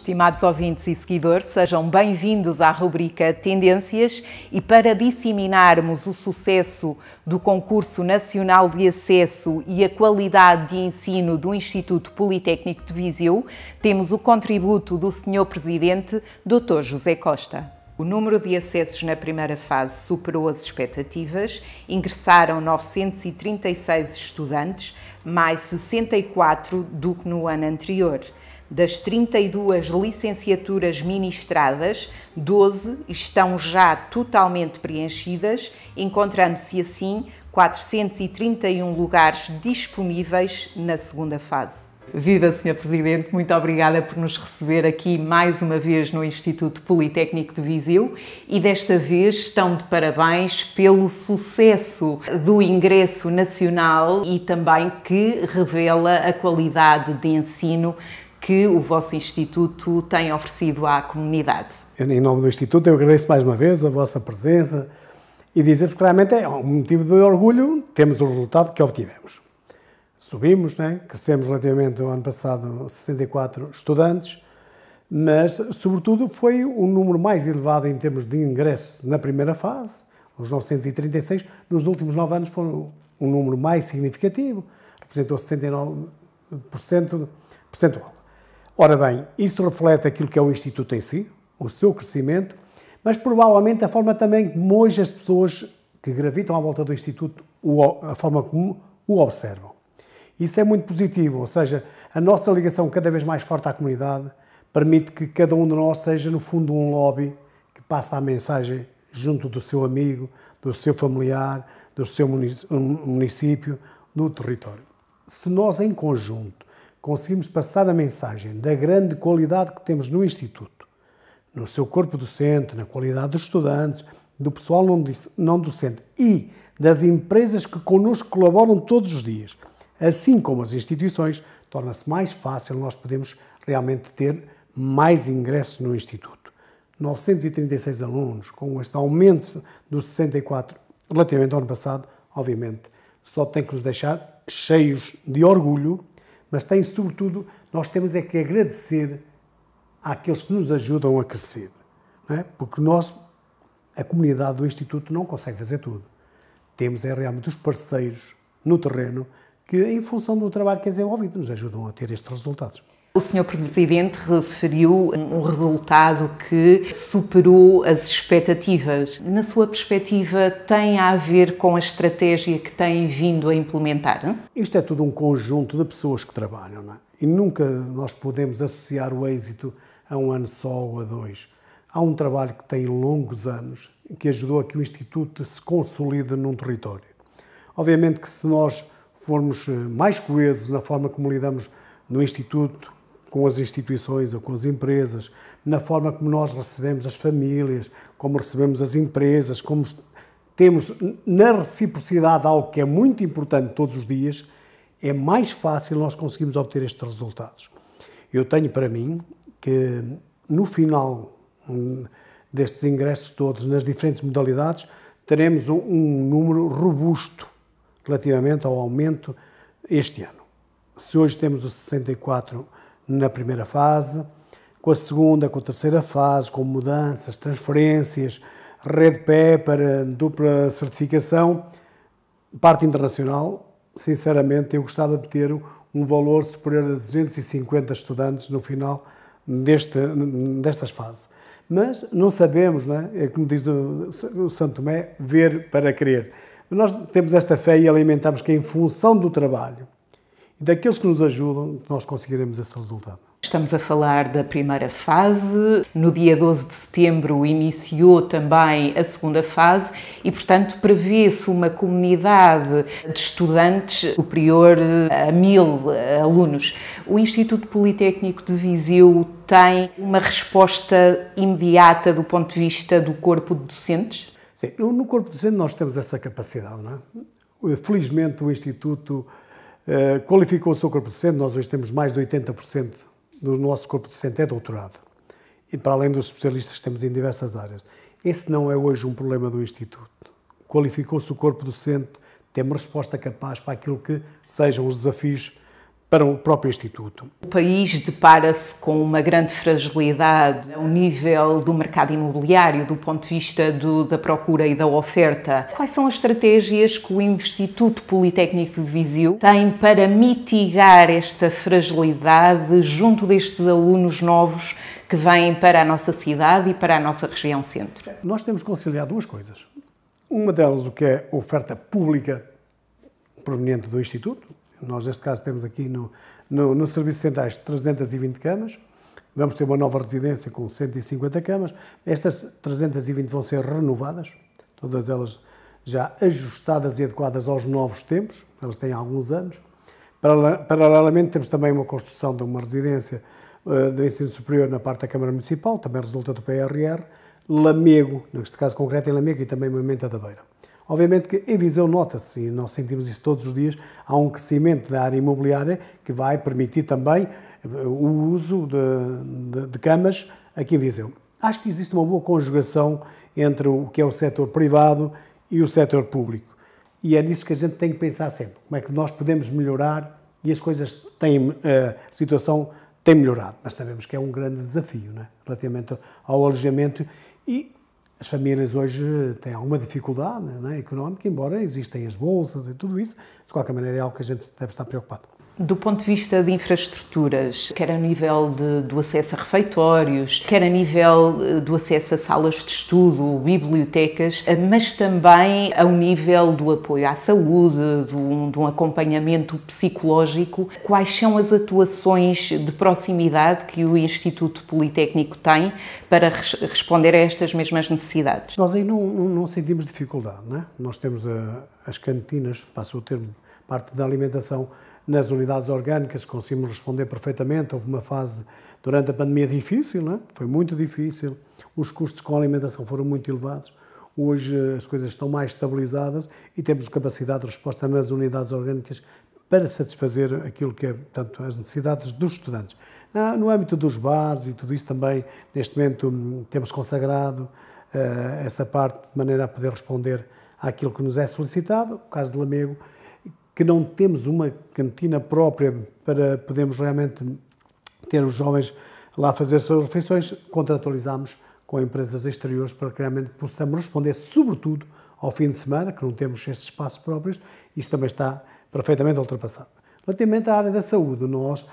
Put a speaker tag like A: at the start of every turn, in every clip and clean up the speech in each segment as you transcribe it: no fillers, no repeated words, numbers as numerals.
A: Estimados ouvintes e seguidores, sejam bem-vindos à rubrica Tendências e para disseminarmos o sucesso do Concurso Nacional de Acesso e a qualidade de ensino do Instituto Politécnico de Viseu, temos o contributo do Sr. Presidente, Dr. José Costa. O número de acessos na primeira fase superou as expectativas, ingressaram 936 estudantes, mais 64 do que no ano anterior. Das 32 licenciaturas ministradas, 12 estão já totalmente preenchidas, encontrando-se assim 431 lugares disponíveis na segunda fase. Viva, Sr. Presidente, muito obrigada por nos receber aqui mais uma vez no Instituto Politécnico de Viseu e desta vez estão de parabéns pelo sucesso do ingresso nacional e também que revela a qualidade de ensino que o vosso Instituto tem oferecido à comunidade.
B: Em nome do Instituto, eu agradeço mais uma vez a vossa presença e dizer-vos que realmente é um motivo de orgulho, temos o resultado que obtivemos. Subimos, crescemos relativamente ao ano passado 64 estudantes, mas, sobretudo, foi o número mais elevado em termos de ingresso na primeira fase, os 936. Nos últimos 9 anos foi um número mais significativo, representou 69% percentual. Ora bem, isso reflete aquilo que é o Instituto em si, o seu crescimento, mas provavelmente a forma também como hoje as pessoas que gravitam à volta do Instituto, a forma como o observam. Isso é muito positivo, ou seja, a nossa ligação cada vez mais forte à comunidade permite que cada um de nós seja, no fundo, um lobby que passa a mensagem junto do seu amigo, do seu familiar, do seu município, do território. Se nós, em conjunto, conseguimos passar a mensagem da grande qualidade que temos no Instituto, no seu corpo docente, na qualidade dos estudantes, do pessoal não docente e das empresas que connosco colaboram todos os dias, assim como as instituições, torna-se mais fácil nós podemos realmente ter mais ingressos no Instituto. 936 alunos, com este aumento dos 64 relativamente ao ano passado, obviamente, só tem que nos deixar cheios de orgulho, mas tem, sobretudo, nós temos é que agradecer àqueles que nos ajudam a crescer, não é? Porque nós, a comunidade do Instituto, não consegue fazer tudo. Temos é realmente os parceiros no terreno que, em função do trabalho que é desenvolvido, nos ajudam a ter estes resultados.
A: O Sr. Presidente referiu um resultado que superou as expectativas. Na sua perspectiva, tem a ver com a estratégia que tem vindo a implementar?
B: Isto é tudo um conjunto de pessoas que trabalham, não é? E nunca nós podemos associar o êxito a um ano só ou a 2. Há um trabalho que tem longos anos, que ajudou a que o Instituto se consolide num território. Obviamente que se nós formos mais coesos na forma como lidamos no Instituto, com as instituições ou com as empresas, na forma como nós recebemos as famílias, como recebemos as empresas, como temos na reciprocidade algo que é muito importante todos os dias, é mais fácil nós conseguirmos obter estes resultados. Eu tenho para mim que no final destes ingressos todos, nas diferentes modalidades, teremos um número robusto relativamente ao aumento este ano. Se hoje temos os 64 na primeira fase, com a segunda, com a terceira fase, com mudanças, transferências, rede PE para dupla certificação, parte internacional, sinceramente eu gostava de ter um valor superior a 250 estudantes no final destas fases. Mas não sabemos, não é? É como diz o Santo Tomé, ver para crer. Nós temos esta fé e alimentamos que em função do trabalho e daqueles que nos ajudam, nós conseguiremos esse resultado.
A: Estamos a falar da primeira fase. No dia 12 de setembro iniciou também a segunda fase e, portanto, prevê-se uma comunidade de estudantes superior a 1000 alunos. O Instituto Politécnico de Viseu tem uma resposta imediata do ponto de vista do corpo de docentes?
B: Sim, no corpo docente nós temos essa capacidade, não é? Felizmente o Instituto qualificou o seu corpo docente, nós hoje temos mais de 80% do nosso corpo docente é doutorado. E para além dos especialistas que temos em diversas áreas. Esse não é hoje um problema do Instituto. Qualificou-se o corpo docente, temos resposta capaz para aquilo que sejam os desafios para o próprio Instituto.
A: O país depara-se com uma grande fragilidade ao nível do mercado imobiliário, do ponto de vista da procura e da oferta. Quais são as estratégias que o Instituto Politécnico de Viseu tem para mitigar esta fragilidade junto destes alunos novos que vêm para a nossa cidade e para a nossa região centro?
B: Nós temos que conciliar duas coisas. Uma delas, o que é a oferta pública proveniente do Instituto. Nós, neste caso, temos aqui no Serviços Centrais 320 camas. Vamos ter uma nova residência com 150 camas. Estas 320 vão ser renovadas, todas elas já ajustadas e adequadas aos novos tempos. Elas têm alguns anos. Paralelamente, temos também uma construção de uma residência de ensino superior na parte da Câmara Municipal, também resulta do PRR, Lamego, neste caso concreto em Lamego, e também Moimenta da Beira. Obviamente que em Viseu nota-se, e nós sentimos isso todos os dias, há um crescimento da área imobiliária que vai permitir também o uso de camas aqui em Viseu. Acho que existe uma boa conjugação entre o que é o setor privado e o setor público. E é nisso que a gente tem que pensar sempre. Como é que nós podemos melhorar, e as coisas têm, a situação tem melhorado, mas sabemos que é um grande desafio, não é? Relativamente ao alojamento, e as famílias hoje têm alguma dificuldade, não é, económica, embora existem as bolsas e tudo isso. De qualquer maneira, é algo que a gente deve estar preocupado.
A: Do ponto de vista de infraestruturas, quer a nível do acesso a refeitórios, quer a nível do acesso a salas de estudo, bibliotecas, mas também ao nível do apoio à saúde, de um acompanhamento psicológico, quais são as atuações de proximidade que o Instituto Politécnico tem para responder a estas mesmas necessidades?
B: Nós aí não sentimos dificuldade, não é? Nós temos as cantinas, passo o termo, parte da alimentação, nas unidades orgânicas, conseguimos responder perfeitamente. Houve uma fase durante a pandemia difícil, não é? Foi muito difícil, os custos com a alimentação foram muito elevados. Hoje as coisas estão mais estabilizadas e temos capacidade de resposta nas unidades orgânicas para satisfazer aquilo que é, portanto, as necessidades dos estudantes. No âmbito dos bares e tudo isso também, neste momento temos consagrado essa parte de maneira a poder responder àquilo que nos é solicitado. O caso de Lamego, que não temos uma cantina própria para podermos realmente ter os jovens lá fazer as suas refeições, contratualizamos com empresas exteriores para que realmente possamos responder, sobretudo ao fim de semana, que não temos estes espaços próprios. Isto também está perfeitamente ultrapassado. Relativamente à área da saúde, nós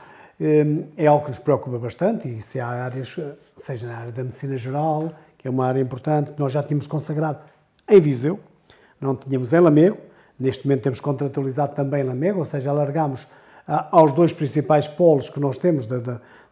B: é algo que nos preocupa bastante, e se há áreas, seja na área da medicina geral, que é uma área importante, que nós já tínhamos consagrado em Viseu, não tínhamos em Lamego. Neste momento temos contratualizado também em Lamego, ou seja, alargamos aos dois principais polos que nós temos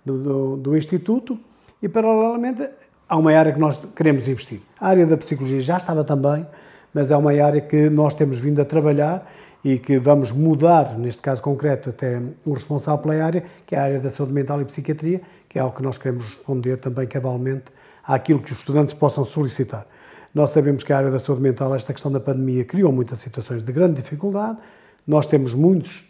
B: do Instituto, e paralelamente há uma área que nós queremos investir. A área da psicologia já estava também, mas é uma área que nós temos vindo a trabalhar e que vamos mudar, neste caso concreto, até o responsável pela área, que é a área da saúde mental e psiquiatria, que é algo que nós queremos responder também cabalmente àquilo que os estudantes possam solicitar. Nós sabemos que a área da saúde mental, esta questão da pandemia, criou muitas situações de grande dificuldade. Nós temos muitos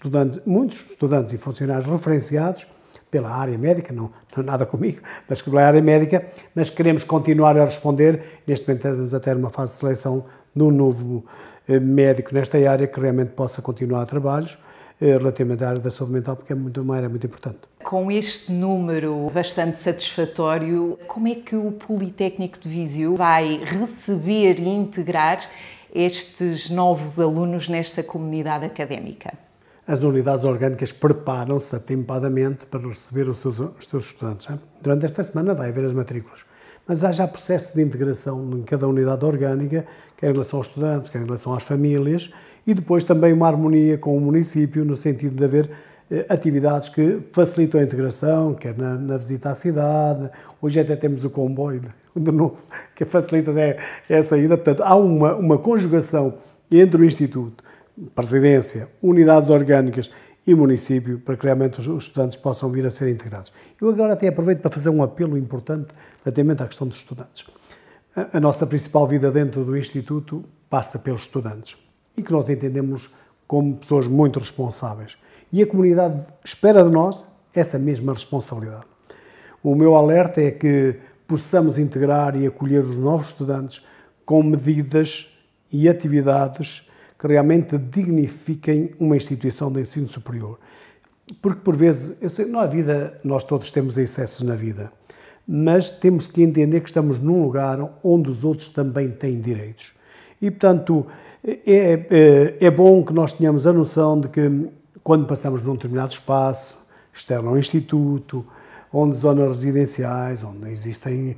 B: estudantes e funcionários referenciados pela área médica, não nada comigo, mas pela área médica, mas queremos continuar a responder. Neste momento estamos a ter uma fase de seleção de um novo médico nesta área que realmente possa continuar a trabalhos relativamente à área da saúde mental, porque é uma área muito importante.
A: Com este número bastante satisfatório, como é que o Politécnico de Viseu vai receber e integrar estes novos alunos nesta comunidade académica?
B: As unidades orgânicas preparam-se atempadamente para receber os seus estudantes. Durante esta semana vai haver as matrículas, mas há já processo de integração em cada unidade orgânica, quer em relação aos estudantes, quer em relação às famílias, e depois também uma harmonia com o município, no sentido de haver atividades que facilitam a integração, quer na visita à cidade. Hoje até temos o comboio de novo, que facilita a saída. Portanto, há uma conjugação entre o Instituto, Presidência, unidades orgânicas e município, para que realmente os estudantes possam vir a ser integrados. Eu agora até aproveito para fazer um apelo importante relativamente à questão dos estudantes. A nossa principal vida dentro do Instituto passa pelos estudantes, e que nós entendemos como pessoas muito responsáveis. E a comunidade espera de nós essa mesma responsabilidade. O meu alerta é que possamos integrar e acolher os novos estudantes com medidas e atividades que realmente dignifiquem uma instituição de ensino superior. Porque por vezes, eu sei, na vida, nós todos temos excessos na vida, mas temos que entender que estamos num lugar onde os outros também têm direitos. E, portanto, é bom que nós tenhamos a noção de que quando passamos num determinado espaço, externo ao Instituto, onde zonas residenciais, onde existem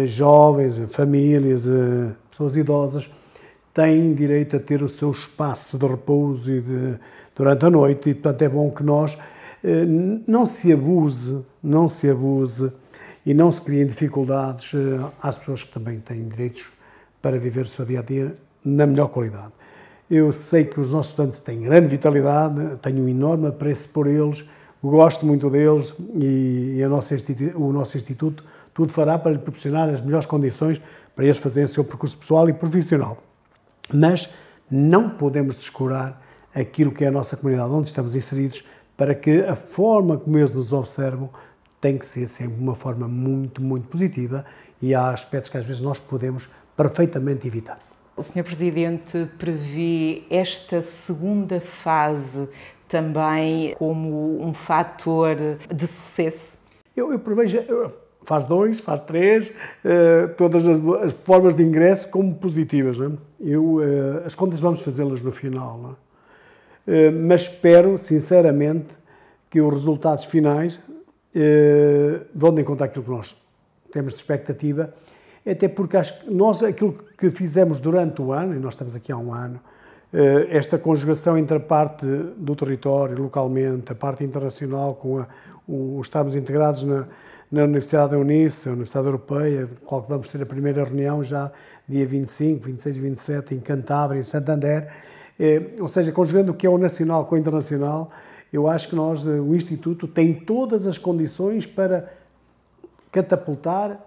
B: jovens, famílias, pessoas idosas, têm direito a ter o seu espaço de repouso durante a noite, e portanto é bom que nós não se abuse e não se criem dificuldades às pessoas que também têm direitos para viver o seu dia-a-dia na melhor qualidade. Eu sei que os nossos estudantes têm grande vitalidade, tenho um enorme apreço por eles, gosto muito deles e o nosso Instituto tudo fará para lhe proporcionar as melhores condições para eles fazerem o seu percurso pessoal e profissional. Mas não podemos descurar aquilo que é a nossa comunidade onde estamos inseridos, para que a forma como eles nos observam tem que ser sempre uma forma muito, muito positiva, e há aspectos que às vezes nós podemos perfeitamente evitar.
A: O Sr. Presidente prevê esta segunda fase também como um fator de sucesso?
B: Eu prevejo fase 2, fase 3, todas as formas de ingresso como positivas. Não é? As contas vamos fazê-las no final, não é? Mas espero, sinceramente, que os resultados finais vão de encontro àquilo que nós temos de expectativa, até porque acho que nós, aquilo que fizemos durante o ano, e nós estamos aqui há um ano, esta conjugação entre a parte do território, localmente, a parte internacional, com estarmos integrados na Universidade da Eunice, a Universidade Europeia, com a qual vamos ter a primeira reunião já dia 25, 26 e 27 em Cantábria, em Santander, ou seja, conjugando o que é o nacional com o internacional, eu acho que o Instituto tem todas as condições para catapultar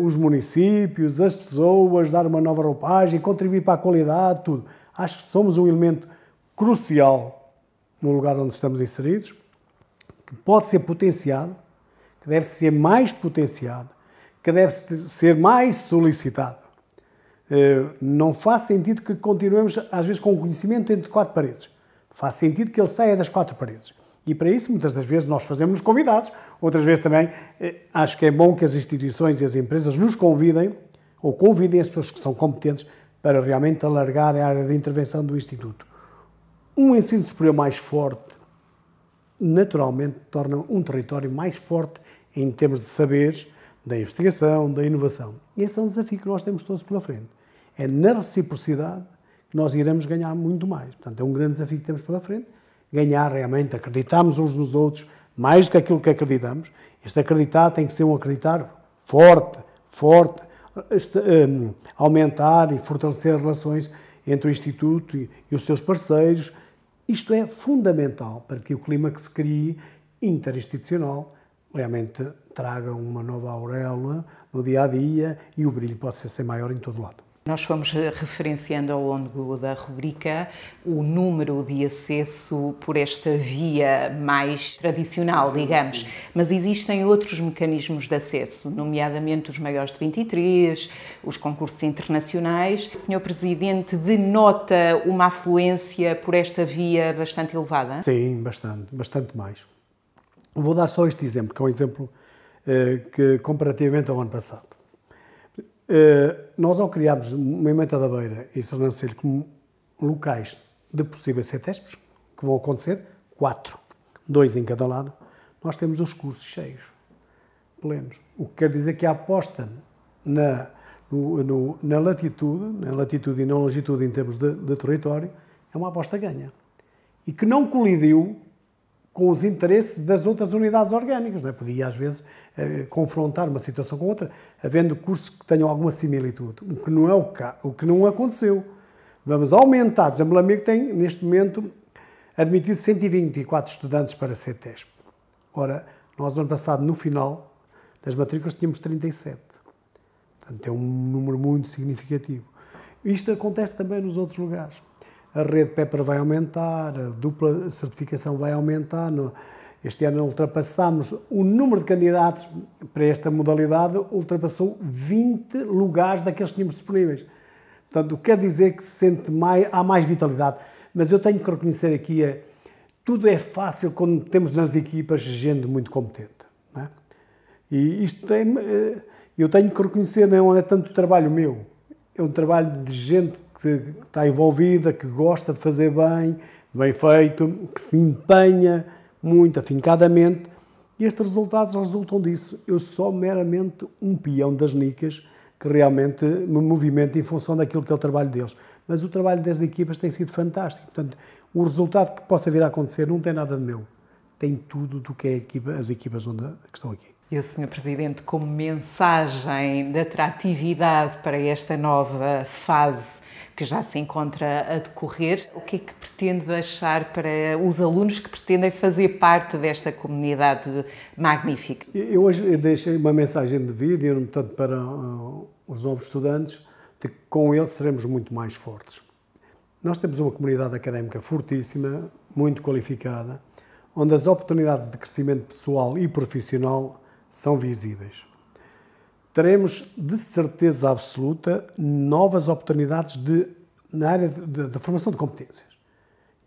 B: os municípios, as pessoas, dar uma nova roupagem, contribuir para a qualidade, tudo. Acho que somos um elemento crucial no lugar onde estamos inseridos, que pode ser potenciado, que deve ser mais potenciado, que deve ser mais solicitado. Não faz sentido que continuemos, às vezes, com o conhecimento entre quatro paredes. Faz sentido que ele saia das quatro paredes. E para isso, muitas das vezes, nós fazemos-nos convidados. Outras vezes também, acho que é bom que as instituições e as empresas nos convidem, ou convidem as pessoas que são competentes, para realmente alargar a área de intervenção do Instituto. Um ensino superior mais forte, naturalmente, torna um território mais forte em termos de saberes, da investigação, da inovação. E esse é um desafio que nós temos todos pela frente. É na reciprocidade que nós iremos ganhar muito mais. Portanto, é um grande desafio que temos pela frente. Ganhar realmente, acreditarmos uns nos outros, mais do que aquilo que acreditamos. Este acreditar tem que ser um acreditar forte, aumentar e fortalecer as relações entre o Instituto e os seus parceiros. Isto é fundamental para que o clima que se crie interinstitucional realmente traga uma nova auréola no dia-a-dia e o brilho possa ser maior em todo o lado.
A: Nós fomos referenciando ao longo da rubrica o número de acesso por esta via mais tradicional, digamos, mas existem outros mecanismos de acesso, nomeadamente os maiores de 23, os concursos internacionais. O Sr. Presidente denota uma afluência por esta via bastante elevada?
B: Sim, bastante mais. Vou dar só este exemplo, que é um exemplo que, comparativamente ao ano passado, nós, ao criarmos Moimenta da Beira e Sernancelho como locais de possíveis CETESPs, que vão acontecer, 4, 2 em cada lado, nós temos os cursos cheios, plenos. O que quer dizer que a aposta na latitude e na longitude em termos de território é uma aposta ganha. E que não colidiu com os interesses das outras unidades orgânicas. Não é? Podia, às vezes, confrontar uma situação com outra, havendo cursos que tenham alguma similitude, o que não é o que não aconteceu. Vamos aumentar, por exemplo, o Lamego tem, neste momento, admitido 124 estudantes para CETESP. Ora, nós, no ano passado, no final das matrículas, tínhamos 37. Portanto, é um número muito significativo. Isto acontece também nos outros lugares. A rede PEPRA vai aumentar, a dupla certificação vai aumentar. Este ano ultrapassamos o número de candidatos para esta modalidade, ultrapassou 20 lugares daqueles que tínhamos disponíveis. Portanto, quer dizer que há mais vitalidade. Mas eu tenho que reconhecer aqui tudo é fácil quando temos nas equipas gente muito competente. Não é? E isto eu tenho que reconhecer, não é tanto trabalho meu, é um trabalho de gente que está envolvida, que gosta de fazer bem feito, que se empenha muito afincadamente, e estes resultados resultam disso. Eu sou meramente um peão das nicas que realmente me movimento em função daquilo que é o trabalho deles. Mas o trabalho das equipas tem sido fantástico. Portanto, o resultado que possa vir a acontecer não tem nada de meu. Tem tudo do que é as equipas que estão aqui.
A: E o Sr. Presidente, como mensagem de atratividade para esta nova fase que já se encontra a decorrer, o que é que pretende deixar para os alunos que pretendem fazer parte desta comunidade magnífica?
B: Eu hoje deixei uma mensagem de vídeo, portanto, para os novos estudantes, de que com eles seremos muito mais fortes. Nós temos uma comunidade académica fortíssima, muito qualificada, onde as oportunidades de crescimento pessoal e profissional são visíveis. Teremos, de certeza absoluta, novas oportunidades na área da formação de competências.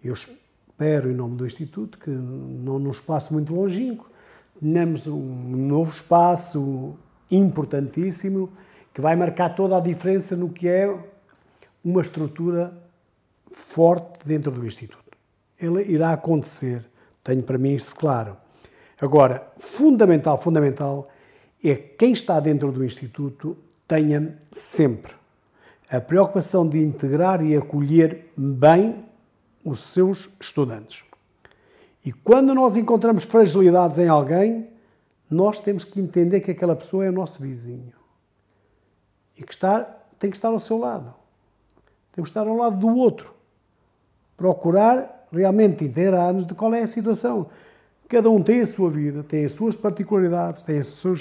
B: Eu espero, em nome do Instituto, que não num espaço muito longínquo, tenhamos um novo espaço importantíssimo, que vai marcar toda a diferença no que é uma estrutura forte dentro do Instituto. Ele irá acontecer, tenho para mim isso claro. Agora, fundamental, é que quem está dentro do Instituto tenha sempre a preocupação de integrar e acolher bem os seus estudantes. E quando nós encontramos fragilidades em alguém, nós temos que entender que aquela pessoa é o nosso vizinho. E que tem que estar ao seu lado. Temos que estar ao lado do outro. Procurar realmente inteirar-nos de qual é a situação. Cada um tem a sua vida, tem as suas particularidades, tem o seu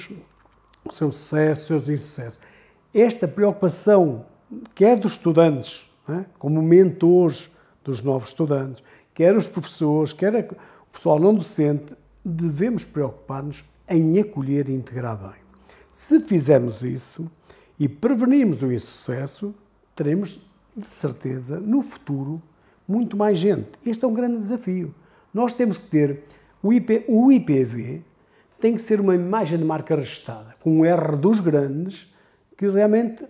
B: sucesso, os seus insucessos. Esta preocupação, quer dos estudantes, como mentores dos novos estudantes, quer os professores, quer o pessoal não docente, devemos preocupar-nos em acolher e integrar bem. Se fizermos isso e prevenirmos o insucesso, teremos, de certeza, no futuro, muito mais gente. Este é um grande desafio. Nós temos que ter o IPV, tem que ser uma imagem de marca registada, com um R dos grandes, que realmente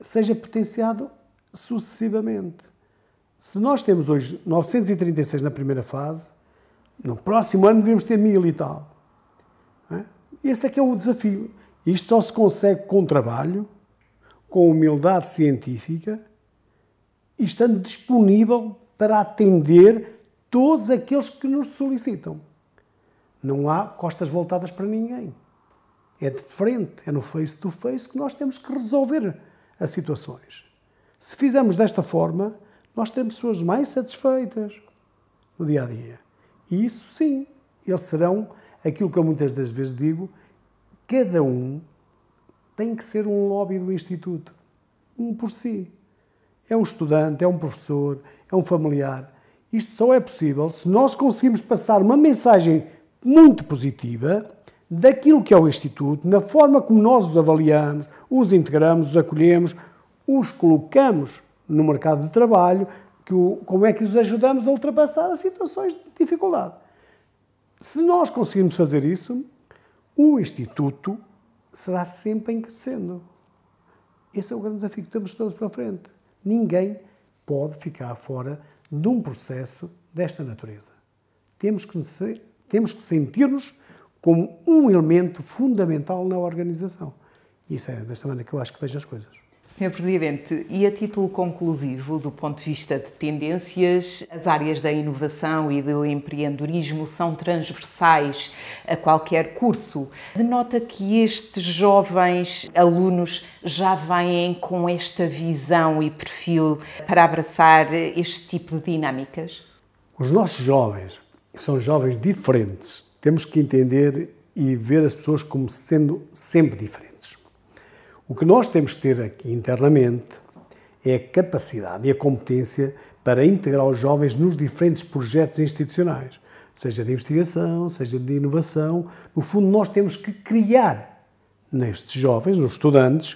B: seja potenciado sucessivamente. Se nós temos hoje 936 na primeira fase, no próximo ano devemos ter 1000 e tal. Esse é que é o desafio. Isto só se consegue com trabalho, com humildade científica e estando disponível para atender todos aqueles que nos solicitam. Não há costas voltadas para ninguém. É de frente, é no face to face que nós temos que resolver as situações. Se fizermos desta forma, nós teremos pessoas mais satisfeitas no dia a dia. E isso, sim, eles serão aquilo que eu muitas das vezes digo, cada um tem que ser um lobby do Instituto, um por si. É um estudante, é um professor, é um familiar. Isto só é possível se nós conseguirmos passar uma mensagem muito positiva daquilo que é o Instituto, na forma como nós os avaliamos, os integramos, os acolhemos, os colocamos no mercado de trabalho, como é que os ajudamos a ultrapassar as situações de dificuldade. Se nós conseguirmos fazer isso, o Instituto será sempre em crescendo. Esse é o grande desafio que temos todos para frente. Ninguém pode ficar fora de um processo desta natureza. Temos que sentir-nos como um elemento fundamental na organização. Isso é desta maneira que eu acho que vejo as coisas.
A: Sr. Presidente, e a título conclusivo, do ponto de vista de tendências, as áreas da inovação e do empreendedorismo são transversais a qualquer curso. Denota que estes jovens alunos já vêm com esta visão e perfil para abraçar este tipo de dinâmicas?
B: Os nossos jovens são jovens diferentes. Temos que entender e ver as pessoas como sendo sempre diferentes. O que nós temos que ter aqui internamente é a capacidade e a competência para integrar os jovens nos diferentes projetos institucionais, seja de investigação, seja de inovação. No fundo, nós temos que criar nestes jovens, nos estudantes,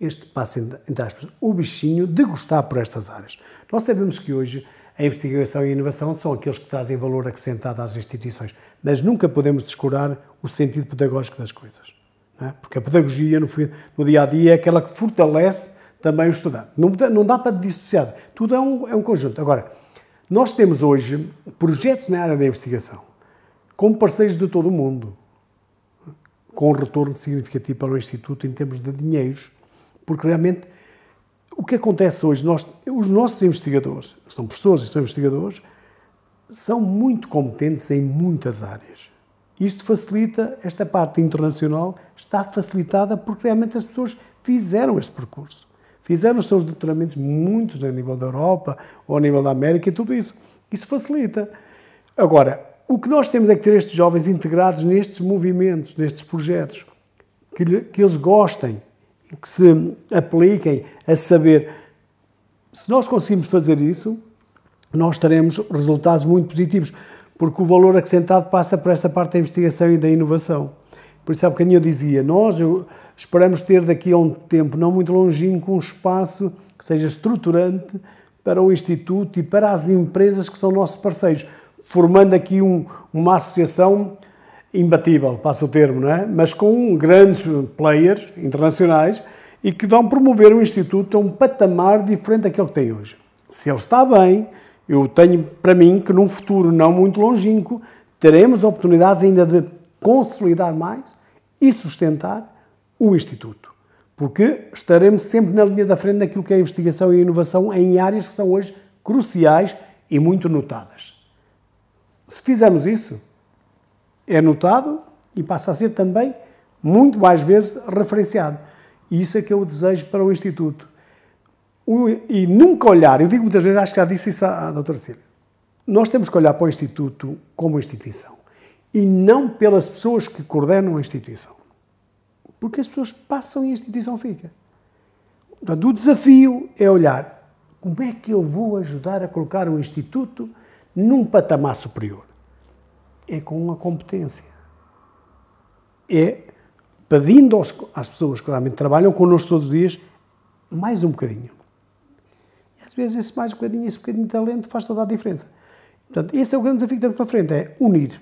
B: este, passo entre aspas, o bichinho de gostar por estas áreas. Nós sabemos que hoje a investigação e a inovação são aqueles que trazem valor acrescentado às instituições, mas nunca podemos descurar o sentido pedagógico das coisas, não é? Porque a pedagogia, no dia-a-dia, é aquela que fortalece também o estudante. Não dá para dissociar, tudo é um conjunto. Agora, nós temos hoje projetos na área da investigação, com parceiros de todo o mundo, com um retorno significativo para o Instituto em termos de dinheiros, porque realmente o que acontece hoje, os nossos investigadores, que são professores e são investigadores, são muito competentes em muitas áreas. Isto facilita, esta parte internacional está facilitada porque realmente as pessoas fizeram este percurso. Fizeram os seus doutoramentos, muitos a nível da Europa ou a nível da América e tudo isso. Isso facilita. Agora, o que nós temos é que ter estes jovens integrados nestes movimentos, nestes projetos, que eles gostem, que se apliquem a saber. Se nós conseguimos fazer isso, nós teremos resultados muito positivos, porque o valor acrescentado passa por essa parte da investigação e da inovação. Por isso, há bocadinho eu dizia, nós esperamos ter daqui a um tempo não muito longínquo um espaço que seja estruturante para o Instituto e para as empresas que são nossos parceiros, formando aqui uma associação imbatível, passa o termo, não é? Mas com grandes players internacionais e que vão promover o Instituto a um patamar diferente daquele que tem hoje. Se ele está bem, eu tenho para mim que num futuro não muito longínquo teremos oportunidades ainda de consolidar mais e sustentar o Instituto, porque estaremos sempre na linha da frente daquilo que é a investigação e a inovação em áreas que são hoje cruciais e muito notadas. Se fizermos isso, é notado e passa a ser também muito mais vezes referenciado. E isso é que eu desejo para o Instituto. E nunca olhar, eu digo muitas vezes, acho que já disse isso à doutora Cília, nós temos que olhar para o Instituto como instituição e não pelas pessoas que coordenam a instituição. Porque as pessoas passam e a instituição fica. Portanto, o desafio é olhar como é que eu vou ajudar a colocar o Instituto num patamar superior. É com a competência. É pedindo às pessoas que realmente trabalham connosco todos os dias mais um bocadinho. E às vezes esse mais um bocadinho, esse bocadinho de talento faz toda a diferença. Portanto, esse é o grande desafio que temos para frente, é unir,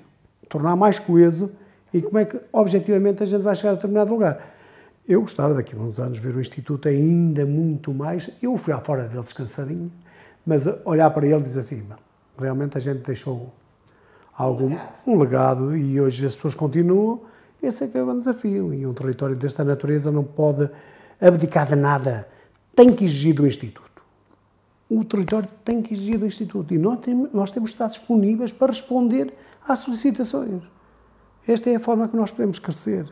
B: tornar mais coeso e como é que, objetivamente, a gente vai chegar a determinado lugar. Eu gostava daqui a uns anos ver o Instituto ainda muito mais, eu fui à fora dele descansadinho, mas olhar para ele e dizer assim, realmente a gente deixou um legado e hoje as pessoas continuam, esse é que é o grande desafio. E um território desta natureza não pode abdicar de nada, tem que exigir do Instituto. O território tem que exigir do Instituto e nós temos de estar disponíveis para responder às solicitações. Esta é a forma que nós podemos crescer.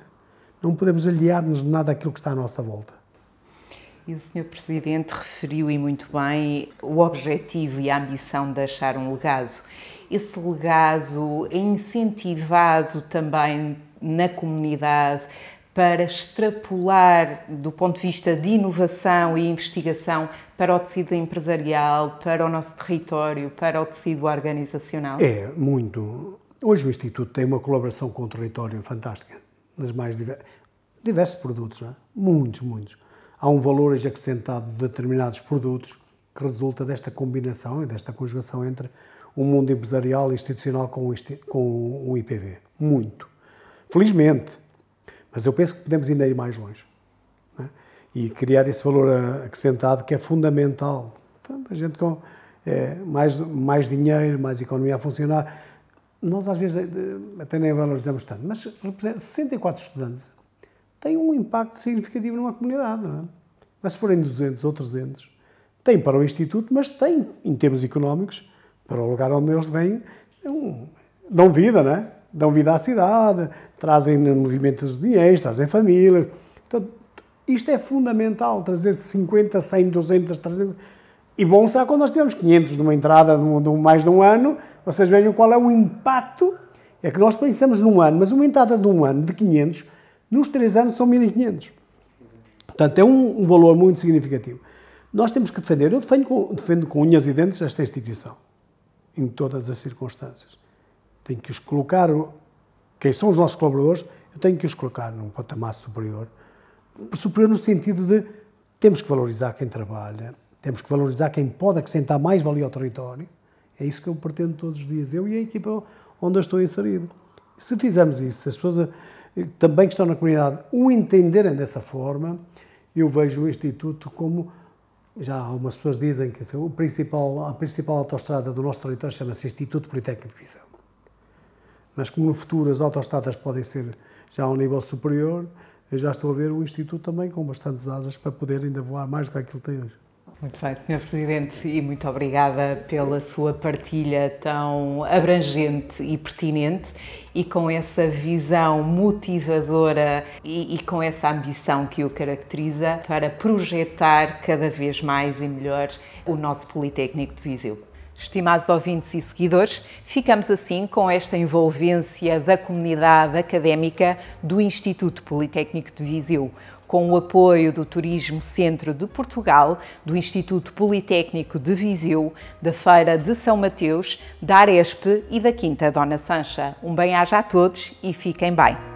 B: Não podemos aliar-nos de nada àquilo que está à nossa volta.
A: E o Sr. Presidente referiu, e muito bem, o objetivo e a ambição de deixar um legado. Esse legado é incentivado também na comunidade para extrapolar, do ponto de vista de inovação e investigação, para o tecido empresarial, para o nosso território, para o tecido organizacional?
B: É, muito. Hoje o Instituto tem uma colaboração com o território fantástica, nas mais diversos produtos, não é? Muitos. Há um valor acrescentado de determinados produtos que resulta desta combinação e desta conjugação entre o mundo empresarial e institucional com o IPV. Muito. Felizmente. Mas eu penso que podemos ainda ir mais longe. Não é? E criar esse valor acrescentado que é fundamental. Então, a gente com mais dinheiro, mais economia a funcionar. Nós, às vezes, até nem valorizamos tanto, mas 64 estudantes têm um impacto significativo numa comunidade, não é? Mas se forem 200 ou 300, tem para o Instituto, mas tem, em termos económicos, para o lugar onde eles vêm, dão vida, não é? Dão vida à cidade, trazem movimentos de dinheiro, trazem famílias. Portanto, isto é fundamental, trazer 50, 100, 200, 300... E bom será quando nós tivemos 500 numa entrada de mais de um ano, vocês vejam qual é o impacto. É que nós pensamos num ano, mas uma entrada de um ano de 500, nos 3 anos são 1.500. Portanto, é um valor muito significativo. Nós temos que defender, eu defendo com unhas e dentes esta instituição, em todas as circunstâncias. Tenho que os colocar, quem são os nossos colaboradores, eu tenho que os colocar num patamar superior. Superior no sentido de, temos que valorizar quem trabalha, temos que valorizar quem pode acrescentar mais valia ao território, É isso que eu pretendo todos os dias, eu e a equipa onde eu estou inserido. Se fizermos isso, se as pessoas também que estão na comunidade o entenderem dessa forma, eu vejo o Instituto como, já algumas pessoas dizem que a principal autoestrada do nosso território chama-se Instituto Politécnico de Viseu. Mas como no futuro as autoestradas podem ser já a um nível superior, eu já estou a ver o Instituto também com bastantes asas para poder ainda voar mais do que aquilo que tem hoje.
A: Muito bem, Sr. Presidente, e muito obrigada pela sua partilha tão abrangente e pertinente e com essa visão motivadora e com essa ambição que o caracteriza para projetar cada vez mais e melhor o nosso Politécnico de Viseu. Estimados ouvintes e seguidores, ficamos assim com esta envolvência da comunidade académica do Instituto Politécnico de Viseu, com o apoio do Turismo Centro de Portugal, do Instituto Politécnico de Viseu, da Feira de São Mateus, da Aresp e da Quinta Dona Sancha. Um bem-aja a todos e fiquem bem.